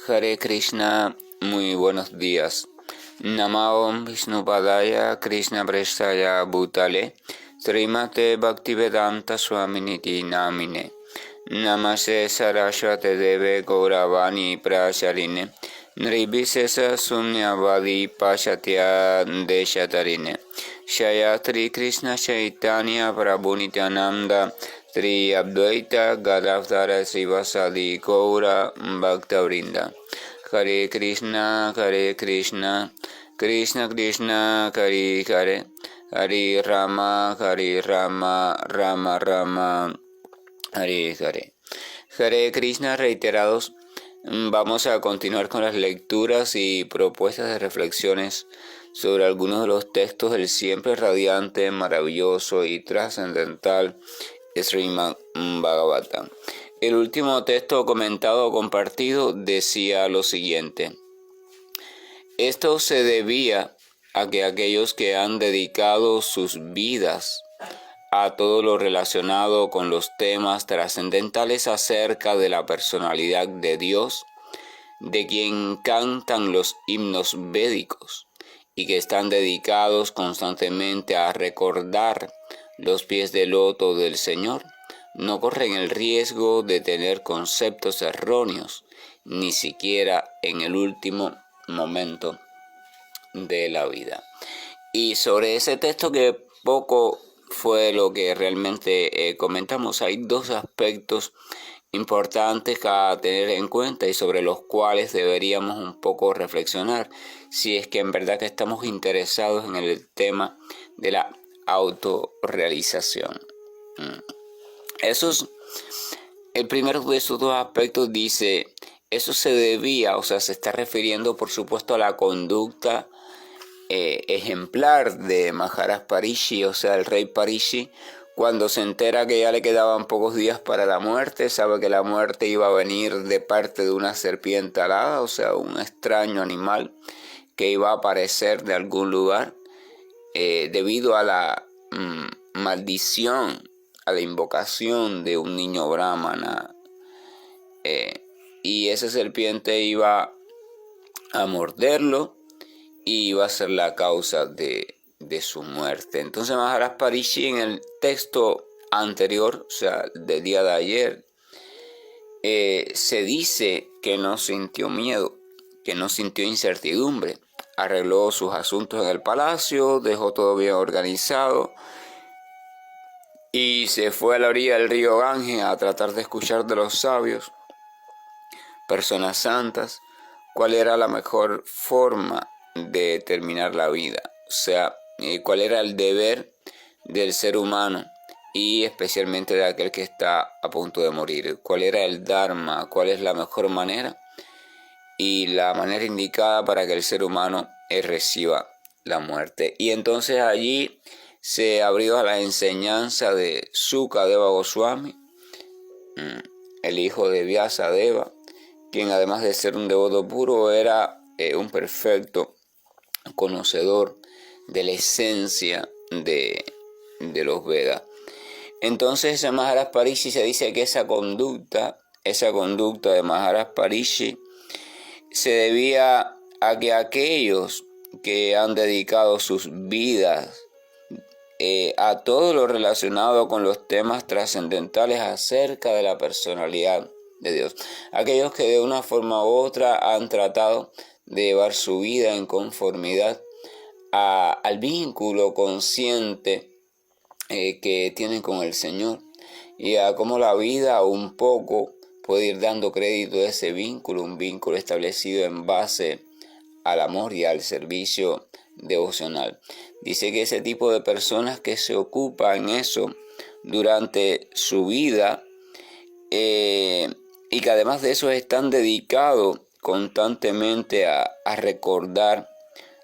Hare Krishna, muy buenos días. Namo Vishnupadaya Krishna Prestaya Bhutale Srimate Bhaktivedanta Swaminiti Namine Namaste Saraswate Deve Gauravani Prasharine Nirvisesa Sunyavadi Pashatya Deshatarine Shayatri Krishna Chaitanya Prabhu Nityananda Sri Advaita Gadadhara Srivasadi Gaura Bhaktavrinda. Hare Krishna, Krishna Krishna, Hare Hare, Hare Rama, Rama Rama, Hare Hare. Hare Krishna reiterados. Vamos a continuar con las lecturas y propuestas de reflexiones sobre algunos de los textos del siempre radiante, maravilloso y trascendental Srimad Bhagavatam. El último texto comentado o compartido decía lo siguiente: esto se debía a que aquellos que han dedicado sus vidas a todo lo relacionado con los temas trascendentales acerca de la personalidad de Dios, de quien cantan los himnos védicos, y que están dedicados constantemente a recordar los pies de loto del Señor, no corren el riesgo de tener conceptos erróneos, ni siquiera en el último momento de la vida. Y sobre ese texto, que poco fue lo que realmente comentamos, hay dos aspectos importantes a tener en cuenta y sobre los cuales deberíamos un poco reflexionar, si es que en verdad que estamos interesados en el tema de la autorrealización. El primero de esos dos aspectos dice: eso se debía, o sea, se está refiriendo por supuesto a la conducta ejemplar de Maharaj Parishi, o sea, el rey Parishi, cuando se entera que ya le quedaban pocos días para la muerte, sabe que la muerte iba a venir de parte de una serpiente alada, o sea, un extraño animal que iba a aparecer de algún lugar debido a la maldición, a la invocación de un niño brahmana, y esa serpiente iba a morderlo y iba a ser la causa de su muerte. Entonces Maharaj Parishi, en el texto anterior, o sea, del día de ayer, se dice que no sintió miedo, que no sintió incertidumbre. Arregló sus asuntos en el palacio, dejó todo bien organizado y se fue a la orilla del río Ganges a tratar de escuchar de los sabios, personas santas, cuál era la mejor forma de terminar la vida, o sea, cuál era el deber del ser humano y especialmente de aquel que está a punto de morir, cuál era el dharma, cuál es la mejor manera y la manera indicada para que el ser humano reciba la muerte. Y entonces allí se abrió a la enseñanza de Sukadeva Goswami, el hijo de Vyasadeva, quien además de ser un devoto puro era un perfecto conocedor de la esencia de los Vedas. Entonces en Maharaj Parishi se dice que esa conducta de Maharaj Parishi se debía a que aquellos que han dedicado sus vidas a todo lo relacionado con los temas trascendentales acerca de la personalidad de Dios, aquellos que de una forma u otra han tratado de llevar su vida en conformidad al vínculo consciente que tienen con el Señor, y a cómo la vida un poco puede ir dando crédito a ese vínculo, un vínculo establecido en base al amor y al servicio devocional. Dice que ese tipo de personas que se ocupan en eso durante su vida y que además de eso están dedicados constantemente a recordar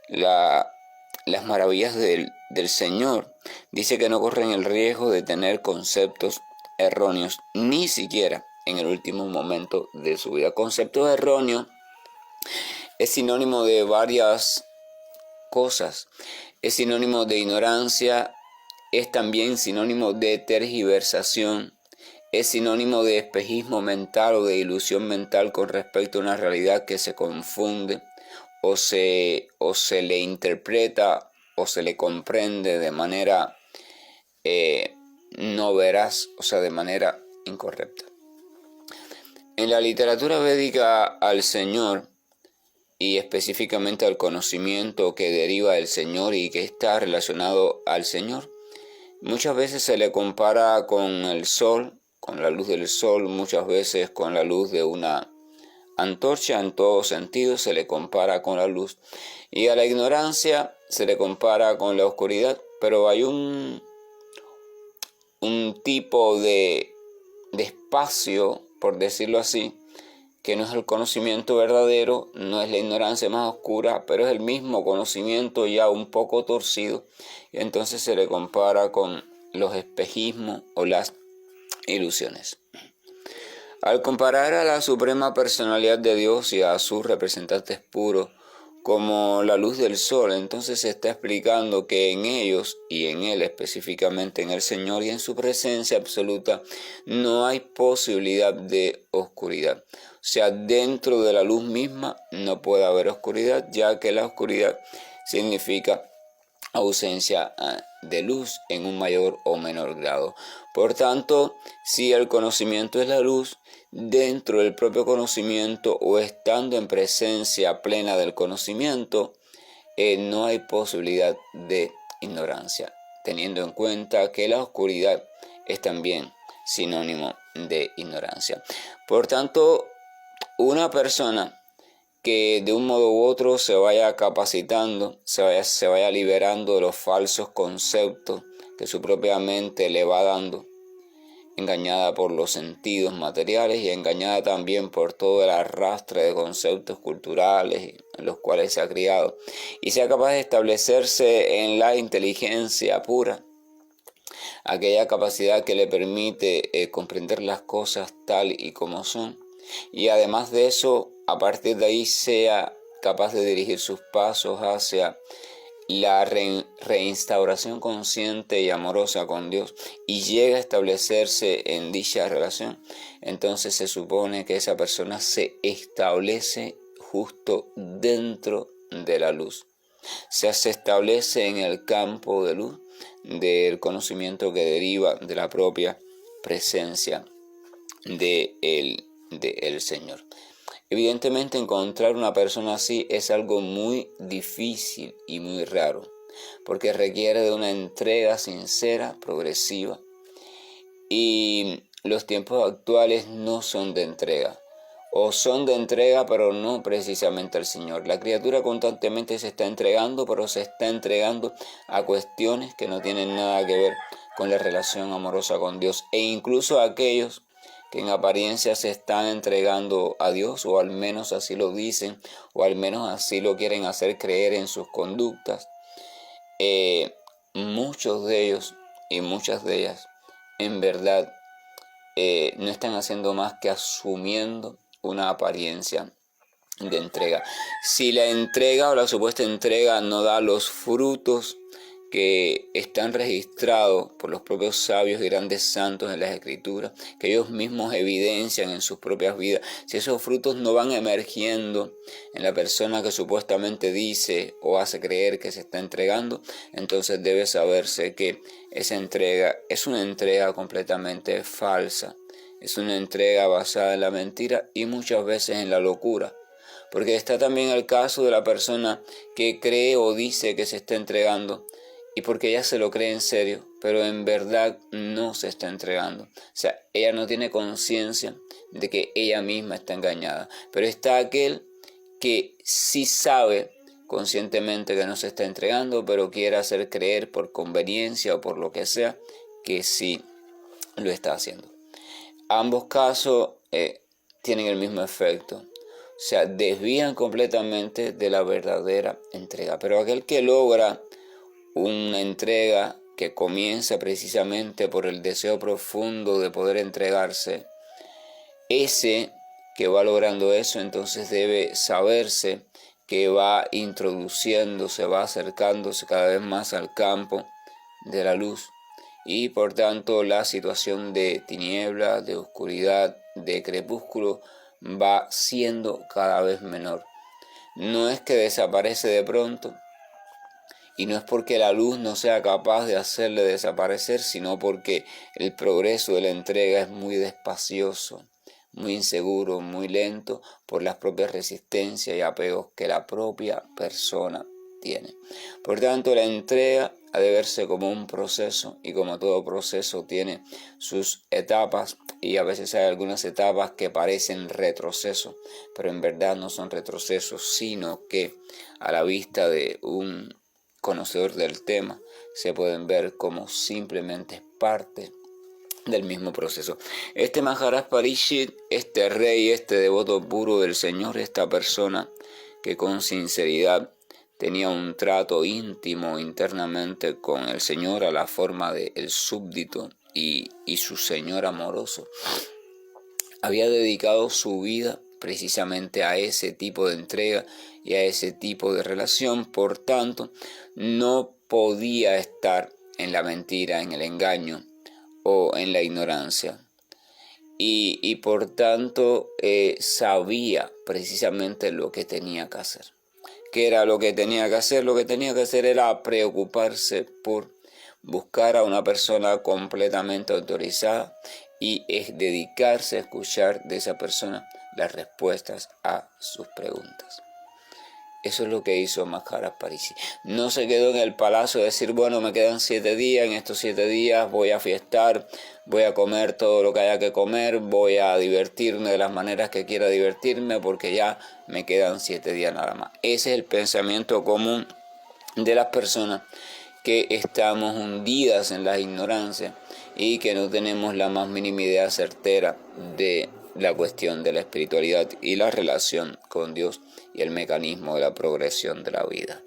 las maravillas del Señor, dice que no corren el riesgo de tener conceptos erróneos, ni siquiera en el último momento de su vida. Conceptos erróneos es sinónimo de varias cosas. Es sinónimo de ignorancia, es también sinónimo de tergiversación, es sinónimo de espejismo mental o de ilusión mental con respecto a una realidad que se confunde o se le interpreta o se le comprende de manera no veraz, o sea, de manera incorrecta. En la literatura védica, al Señor, y específicamente al conocimiento que deriva del Señor y que está relacionado al Señor, muchas veces se le compara con el sol, con la luz del sol, muchas veces con la luz de una antorcha. En todo sentido se le compara con la luz, y a la ignorancia se le compara con la oscuridad, pero hay un tipo de espacio, por decirlo así, que no es el conocimiento verdadero, no es la ignorancia más oscura, pero es el mismo conocimiento ya un poco torcido, y entonces se le compara con los espejismos o las ilusiones. Al comparar a la suprema personalidad de Dios y a sus representantes puros como la luz del sol, entonces se está explicando que en ellos y en Él, específicamente en el Señor y en su presencia absoluta, no hay posibilidad de oscuridad. O sea, dentro de la luz misma no puede haber oscuridad, ya que la oscuridad significa ausencia de luz en un mayor o menor grado. Por tanto, si el conocimiento es la luz, dentro del propio conocimiento o estando en presencia plena del conocimiento, no hay posibilidad de ignorancia, teniendo en cuenta que la oscuridad es también sinónimo de ignorancia. Por tanto, una persona que de un modo u otro se vaya capacitando, se vaya liberando de los falsos conceptos que su propia mente le va dando, engañada por los sentidos materiales y engañada también por todo el arrastre de conceptos culturales en los cuales se ha criado, y sea capaz de establecerse en la inteligencia pura, aquella capacidad que le permite comprender las cosas tal y como son, y además de eso, a partir de ahí sea capaz de dirigir sus pasos hacia la reinstauración consciente y amorosa con Dios, y llega a establecerse en dicha relación, entonces se supone que esa persona se establece justo dentro de la luz. Se establece en el campo de luz del conocimiento que deriva de la propia presencia de el Señor. Evidentemente, encontrar una persona así es algo muy difícil y muy raro, porque requiere de una entrega sincera, progresiva, y los tiempos actuales no son de entrega, o son de entrega pero no precisamente al Señor. La criatura constantemente se está entregando, pero se está entregando a cuestiones que no tienen nada que ver con la relación amorosa con Dios, e incluso a aquellos que en apariencia se están entregando a Dios, o al menos así lo dicen, o al menos así lo quieren hacer creer en sus conductas. Muchos de ellos y muchas de ellas en verdad no están haciendo más que asumiendo una apariencia de entrega. Si la entrega o la supuesta entrega no da los frutos que están registrados por los propios sabios y grandes santos en las Escrituras, que ellos mismos evidencian en sus propias vidas, si esos frutos no van emergiendo en la persona que supuestamente dice o hace creer que se está entregando, entonces debe saberse que esa entrega es una entrega completamente falsa, es una entrega basada en la mentira y muchas veces en la locura. Porque está también el caso de la persona que cree o dice que se está entregando, y porque ella se lo cree en serio, pero en verdad no se está entregando. O sea, ella no tiene conciencia de que ella misma está engañada. Pero está aquel que sí sabe conscientemente que no se está entregando, pero quiere hacer creer por conveniencia o por lo que sea, que sí lo está haciendo. Ambos casos tienen el mismo efecto. O sea, desvían completamente de la verdadera entrega. Pero aquel que logra una entrega que comienza precisamente por el deseo profundo de poder entregarse, ese que va logrando eso, entonces debe saberse que va introduciéndose, va acercándose cada vez más al campo de la luz, y por tanto la situación de tiniebla, de oscuridad, de crepúsculo va siendo cada vez menor. No es que desaparece de pronto, y no es porque la luz no sea capaz de hacerle desaparecer, sino porque el progreso de la entrega es muy despacioso, muy inseguro, muy lento por las propias resistencias y apegos que la propia persona tiene. Por tanto, la entrega ha de verse como un proceso, y como todo proceso tiene sus etapas, y a veces hay algunas etapas que parecen retroceso, pero en verdad no son retrocesos, sino que a la vista de un conocedor del tema se pueden ver como simplemente parte del mismo proceso. Este Maharaj Parikshit, este rey, este devoto puro del Señor, esta persona que con sinceridad tenía un trato íntimo internamente con el Señor a la forma de el súbdito y su Señor amoroso, había dedicado su vida precisamente a ese tipo de entrega y a ese tipo de relación. Por tanto, no podía estar en la mentira, en el engaño o en la ignorancia. Y por tanto sabía precisamente lo que tenía que hacer. ¿Qué era lo que tenía que hacer? Lo que tenía que hacer era preocuparse por buscar a una persona completamente autorizada y es dedicarse a escuchar de esa persona las respuestas a sus preguntas. Eso es lo que hizo Maharaj Parikshit. No se quedó en el palacio a decir, bueno, me quedan 7 días, en estos 7 días voy a fiestar, voy a comer todo lo que haya que comer, voy a divertirme de las maneras que quiera divertirme porque ya me quedan 7 días nada más. Ese es el pensamiento común de las personas que estamos hundidas en la ignorancia y que no tenemos la más mínima idea certera de la cuestión de la espiritualidad y la relación con Dios y el mecanismo de la progresión de la vida.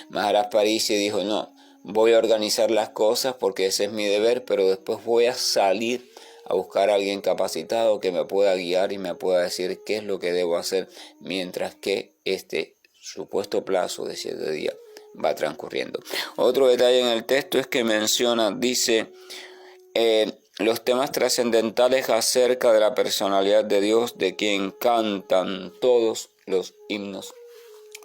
Maharaj Parikshit dijo, no, voy a organizar las cosas porque ese es mi deber, pero después voy a salir a buscar a alguien capacitado que me pueda guiar y me pueda decir qué es lo que debo hacer mientras que este supuesto plazo de 7 días va transcurriendo. Otro detalle en el texto es que menciona, dice, los temas trascendentales acerca de la personalidad de Dios, de quien cantan todos los himnos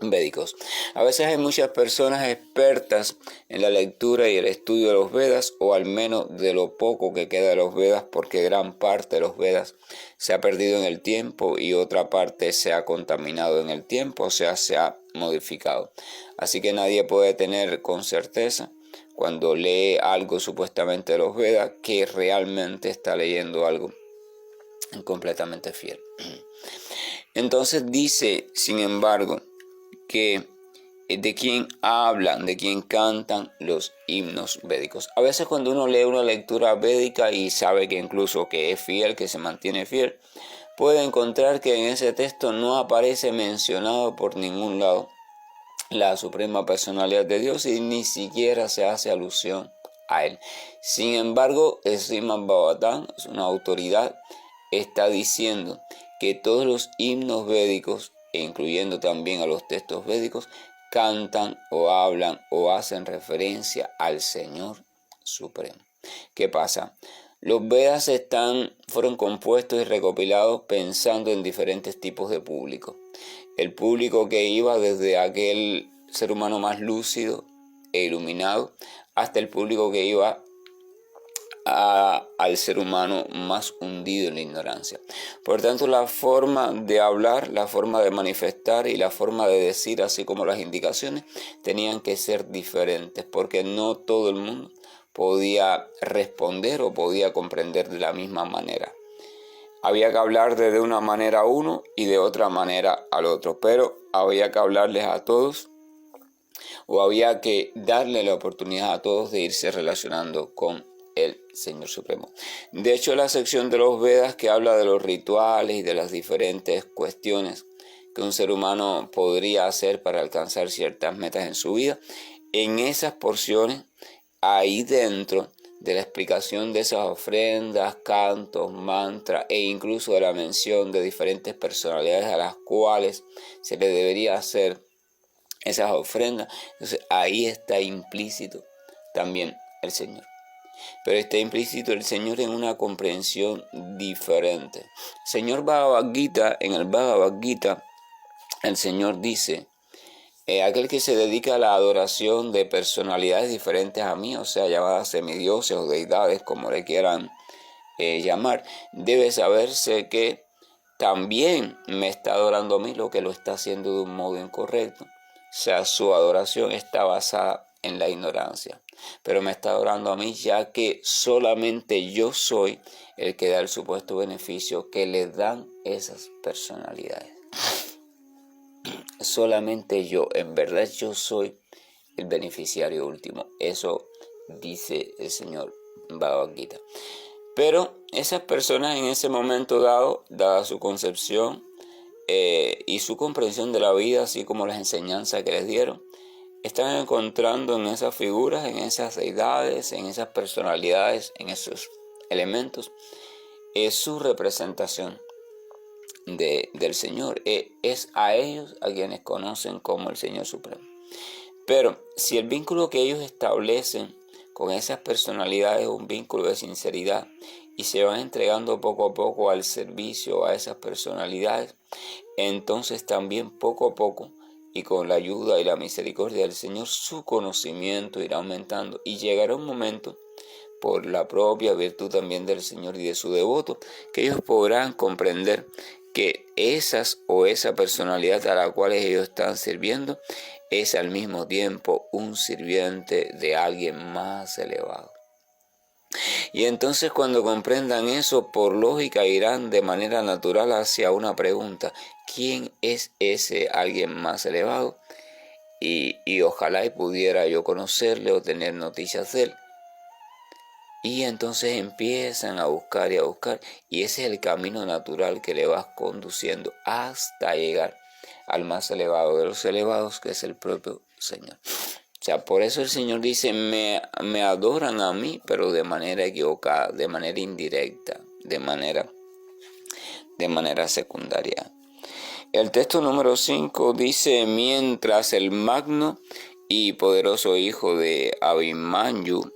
védicos. A veces hay muchas personas expertas en la lectura y el estudio de los Vedas, o al menos de lo poco que queda de los Vedas, porque gran parte de los Vedas se ha perdido en el tiempo y otra parte se ha contaminado en el tiempo, o sea, se ha modificado. Así que nadie puede tener con certeza, cuando lee algo supuestamente de los Vedas, que realmente está leyendo algo completamente fiel. Entonces dice, sin embargo, que de quien hablan, de quien cantan los himnos védicos. A veces cuando uno lee una lectura védica y sabe que incluso que es fiel, que se mantiene fiel, puede encontrar que en ese texto no aparece mencionado por ningún lado la suprema personalidad de Dios y ni siquiera se hace alusión a él. Sin embargo, el Srimad Bhagavatam, es una autoridad, está diciendo que todos los himnos védicos, incluyendo también a los textos védicos, cantan o hablan o hacen referencia al Señor Supremo. ¿Qué pasa? Los Vedas fueron compuestos y recopilados pensando en diferentes tipos de público. El público que iba desde aquel ser humano más lúcido e iluminado hasta el público que iba al ser humano más hundido en la ignorancia. Por tanto, la forma de hablar, la forma de manifestar y la forma de decir, así como las indicaciones, tenían que ser diferentes, porque no todo el mundo podía responder o podía comprender de la misma manera. Había que hablar de una manera a uno y de otra manera al otro, pero había que hablarles a todos, o había que darle la oportunidad a todos de irse relacionando con el Señor Supremo. De hecho, la sección de los Vedas que habla de los rituales y de las diferentes cuestiones que un ser humano podría hacer para alcanzar ciertas metas en su vida, en esas porciones, ahí dentro de la explicación de esas ofrendas, cantos, mantras e incluso de la mención de diferentes personalidades a las cuales se le debería hacer esas ofrendas, entonces ahí está implícito también el Señor. pero está implícito el Señor en una comprensión diferente. Señor Bhagavad Gita, en el Bhagavad Gita, el Señor dice, aquel que se dedica a la adoración de personalidades diferentes a mí, o sea, llamadas semidioses o deidades, como le quieran llamar, debe saberse que también me está adorando a mí, lo que lo está haciendo de un modo incorrecto. O sea, su adoración está basada en la ignorancia, pero me está adorando a mí ya que solamente yo soy el que da el supuesto beneficio que le dan esas personalidades. Solamente yo, en verdad yo soy el beneficiario último. Eso dice el Señor Bhagavad Gita. Pero esas personas en ese momento dado, dada su concepción y su comprensión de la vida, así como las enseñanzas que les dieron, están encontrando en esas figuras, en esas deidades, en esas personalidades, en esos elementos, su representación del Señor. Es a ellos a quienes conocen como el Señor Supremo. Pero si el vínculo que ellos establecen con esas personalidades es un vínculo de sinceridad y se van entregando poco a poco al servicio a esas personalidades, entonces también poco a poco y con la ayuda y la misericordia del Señor su conocimiento irá aumentando y llegará un momento, por la propia virtud también del Señor y de su devoto, que ellos podrán comprender que esas o esa personalidad a la cual ellos están sirviendo es al mismo tiempo un sirviente de alguien más elevado. Y entonces cuando comprendan eso, por lógica irán de manera natural hacia una pregunta: ¿quién es ese alguien más elevado? Y ojalá y pudiera yo conocerle o tener noticias de él. Y entonces empiezan a buscar y ese es el camino natural que le vas conduciendo hasta llegar al más elevado de los elevados, que es el propio Señor. O sea, por eso el Señor dice, me adoran a mí, pero de manera equivocada, de manera indirecta, de manera secundaria. El texto número 5 dice, mientras el magno y poderoso hijo de Abhimanyu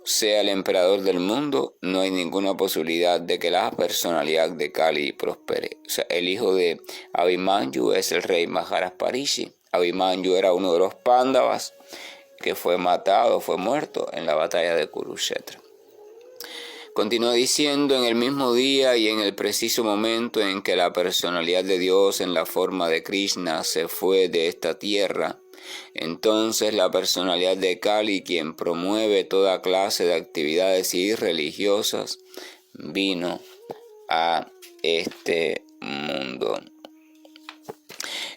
sea el emperador del mundo, no hay ninguna posibilidad de que la personalidad de Kali prospere. O sea, el hijo de Abhimanyu es el rey Maharaj Parishi. Abhimanyu era uno de los Pándavas que fue muerto en la batalla de Kurukshetra. Continúa diciendo, en el mismo día y en el preciso momento en que la personalidad de Dios en la forma de Krishna se fue de esta tierra, entonces la personalidad de Kali, quien promueve toda clase de actividades irreligiosas, vino a este mundo.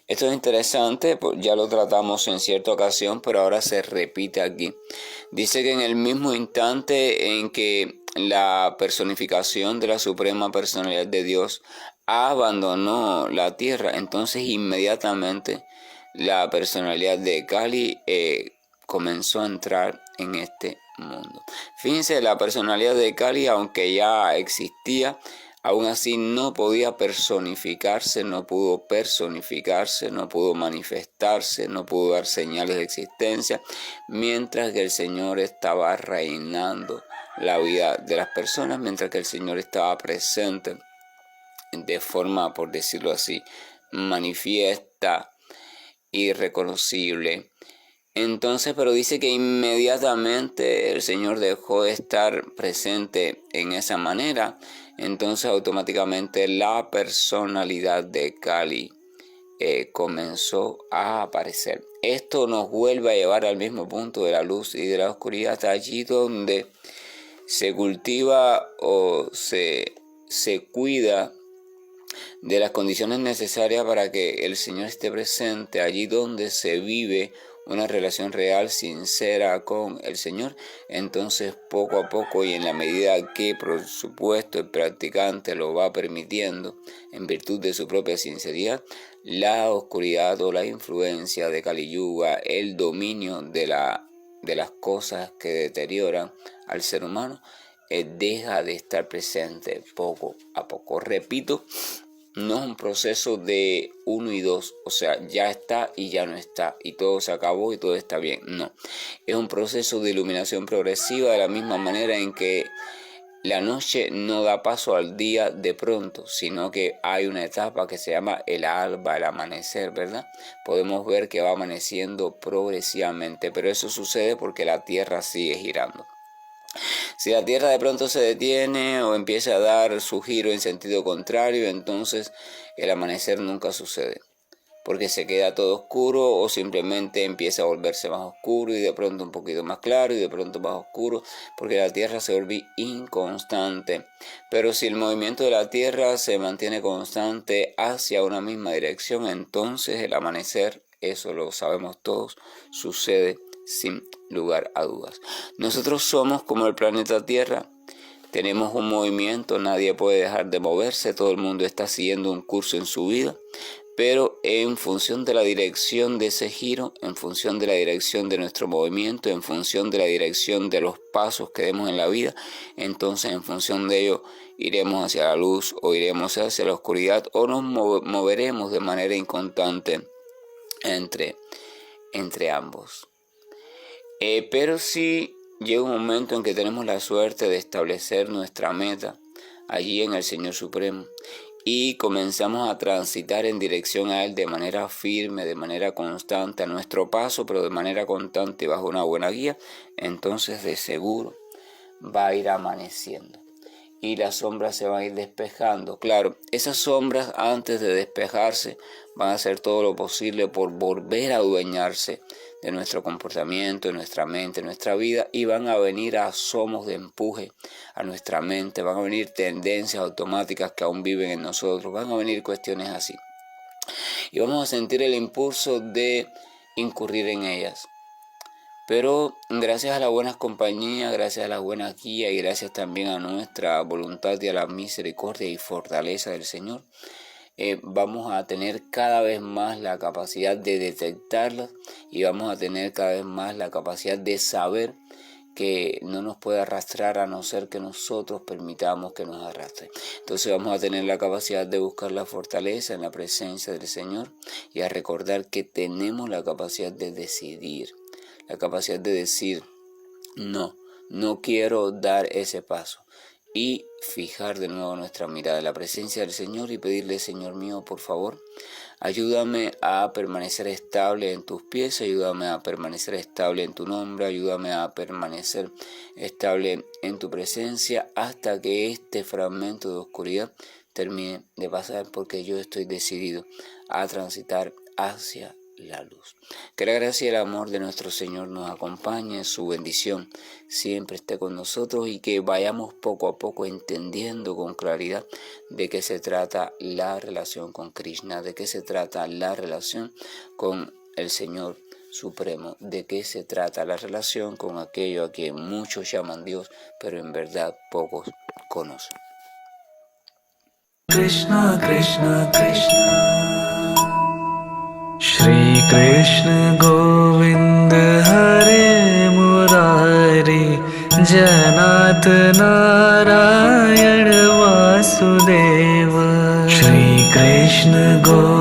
Esto es interesante, ya lo tratamos en cierta ocasión, pero ahora se repite aquí. Dice que en el mismo instante en que la personificación de la Suprema Personalidad de Dios abandonó la tierra, entonces inmediatamente la personalidad de Kali comenzó a entrar en este mundo. Fíjense, la personalidad de Kali, aunque ya existía, aún así no podía personificarse, no pudo manifestarse, no pudo dar señales de existencia, mientras que el Señor estaba reinando la vida de las personas, mientras que el Señor estaba presente de forma, por decirlo así, manifiesta y reconocible. Entonces, pero dice que inmediatamente el Señor dejó de estar presente en esa manera, entonces automáticamente la personalidad de Kali comenzó a aparecer. Esto nos vuelve a llevar al mismo punto de la luz y de la oscuridad, allí donde se cultiva o se cuida de las condiciones necesarias para que el Señor esté presente, allí donde se vive una relación real, sincera con el Señor. Entonces poco a poco y en la medida que por supuesto el practicante lo va permitiendo en virtud de su propia sinceridad, la oscuridad o la influencia de Kali Yuga, el dominio de las cosas que deterioran al ser humano, deja de estar presente poco a poco. Repito, no es un proceso de 1 y 2, o sea, ya está y ya no está, y todo se acabó y todo está bien. No, es un proceso de iluminación progresiva, de la misma manera en que la noche no da paso al día de pronto, sino que hay una etapa que se llama el alba, el amanecer, ¿verdad? Podemos ver que va amaneciendo progresivamente, pero eso sucede porque la Tierra sigue girando. Si la Tierra de pronto se detiene o empieza a dar su giro en sentido contrario, entonces el amanecer nunca sucede, porque se queda todo oscuro o simplemente empieza a volverse más oscuro y de pronto un poquito más claro y de pronto más oscuro, porque la Tierra se vuelve inconstante. Pero si el movimiento de la Tierra se mantiene constante hacia una misma dirección, entonces el amanecer, eso lo sabemos todos, sucede sin lugar a dudas. Nosotros somos como el planeta Tierra. Tenemos un movimiento, nadie puede dejar de moverse, todo el mundo está siguiendo un curso en su vida, pero en función de la dirección de ese giro, en función de la dirección de nuestro movimiento, en función de la dirección de los pasos que demos en la vida, entonces en función de ello iremos hacia la luz o iremos hacia la oscuridad o nos moveremos de manera inconstante entre ambos. Pero si llega un momento en que tenemos la suerte de establecer nuestra meta allí en el Señor Supremo y comenzamos a transitar en dirección a Él de manera firme, de manera constante, a nuestro paso, pero de manera constante bajo una buena guía, entonces de seguro va a ir amaneciendo y las sombras se van a ir despejando. Claro, esas sombras antes de despejarse van a hacer todo lo posible por volver a adueñarse de nuestro comportamiento, de nuestra mente, de nuestra vida, y van a venir asomos de empuje a nuestra mente, van a venir tendencias automáticas que aún viven en nosotros, van a venir cuestiones así. Y vamos a sentir el impulso de incurrir en ellas. Pero gracias a las buenas compañías, gracias a las buenas guías y gracias también a nuestra voluntad y a la misericordia y fortaleza del Señor, vamos a tener cada vez más la capacidad de detectarlas y vamos a tener cada vez más la capacidad de saber que no nos puede arrastrar a no ser que nosotros permitamos que nos arrastre. Entonces vamos a tener la capacidad de buscar la fortaleza en la presencia del Señor y a recordar que tenemos la capacidad de decidir, la capacidad de decir no quiero dar ese paso. Y fijar de nuevo nuestra mirada en la presencia del Señor y pedirle: Señor mío, por favor, ayúdame a permanecer estable en tus pies, ayúdame a permanecer estable en tu nombre, ayúdame a permanecer estable en tu presencia hasta que este fragmento de oscuridad termine de pasar, porque yo estoy decidido a transitar hacia la luz. Que la gracia y el amor de nuestro Señor nos acompañe, su bendición siempre esté con nosotros y que vayamos poco a poco entendiendo con claridad de qué se trata la relación con Krishna, de qué se trata la relación con el Señor Supremo, de qué se trata la relación con aquello a quien muchos llaman Dios, pero en verdad pocos conocen. Krishna, Krishna, Krishna Shri Krishna Govind Hare Murari Janat Narayan Vasudeva Shri Krishna Govind